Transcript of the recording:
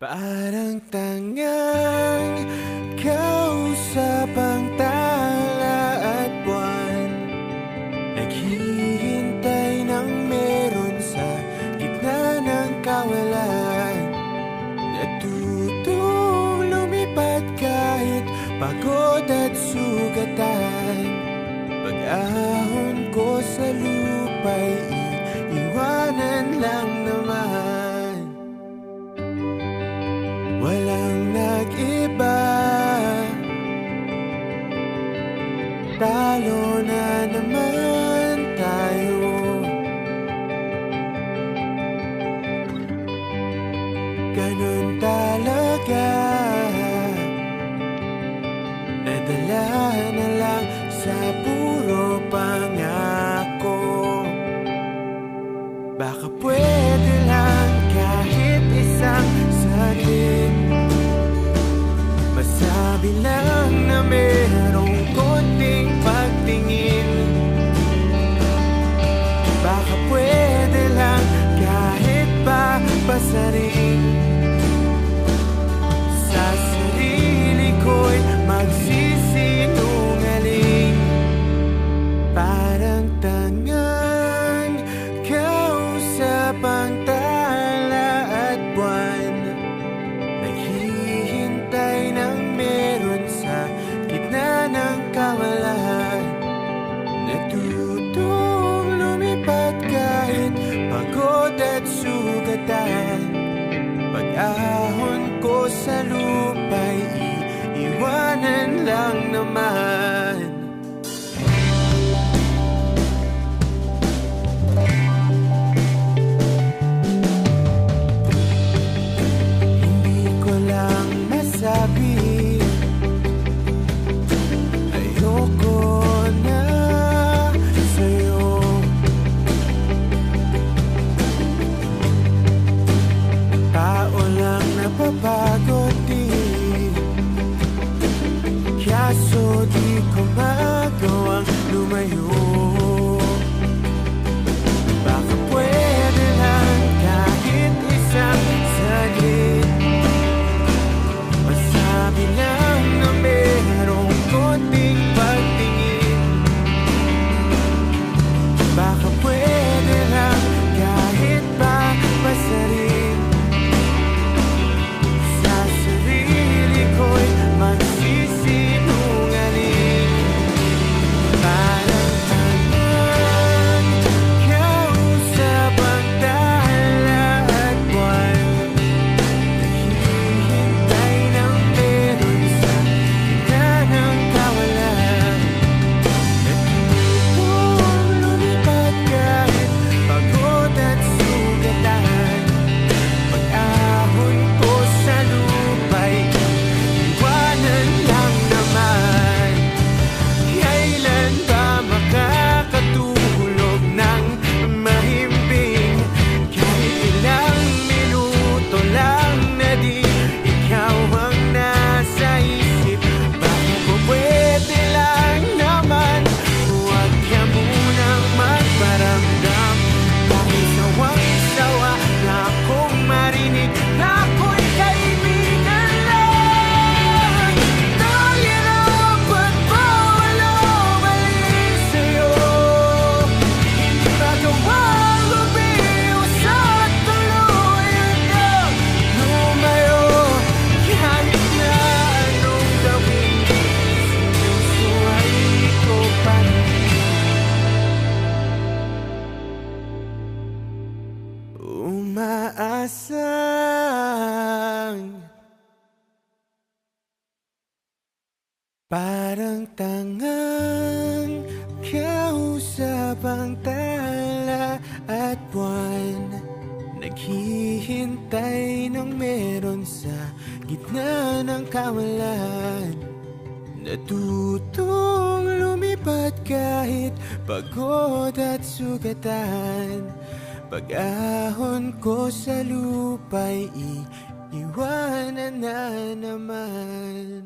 Parang tangang kausap ang tala at buwan, naghihintay ng meron sa gitna ng kawalan. Natutong lumipad kahit pagod at sugatan. Pag-ahon ko sa lupa'y iiwanan lang naman. Walang nag-iba, talo na naman tayo. Ganun talaga, nadala na lang sa puro pangako. Baka pwede lang kahit isang saglit, masabi lang na merong konting pagtingin. Baka pwede lang kahit pa pasarin, sa sarili ko'y magsisinungaling. Parang tangang kausap ang tala at buwan, naghihintay ng meron sa gitna ng kawalan. Natutong lumipad kahit pagod at sugatan. Pag-ahon ko sa lupa'y iiwanan lang naman. Hindi ko lang masabi, ayoko na sa'yo. Tao lang napapagod din, kaso di ko magawang lumayo. Baka pwede lang kahit isang saglit, masabi lang na merong konting pagtingin. Baka pwede lang kahit pa pasarin, sa sarili ko'y magsisinungaling. Parang tangang kausap ang tala at buwan, naghihintay ng meron sa gitna ng kawalan. Natutong lumipad kahit pagod at sugatan. Pag-ahon ko sa lupa'y iwanan lang naman. Kailan ba makakatulog ng mahimbing? Kahit ilang minuto lang na di ikaw ang nasa isip. Baka po pwede lang naman, huwag ka munang magparamdam. Dahil sawang-sawa na akong marinig na ako'y kaibigan lang. Dahil ang pagbawal o mali sa'yo, hindi magawang lumiwas at tuluyan kang lumayo. Kahit na anong gawin, sinusuway ko pa rin. Umaasang parang tangang kausap ang tala at buwan, naghihintay ng meron sa gitna ng kawalan. Natutong lumipad kahit pagod at sugatan. Pag-ahon ko sa lupa'y iiwanan na naman.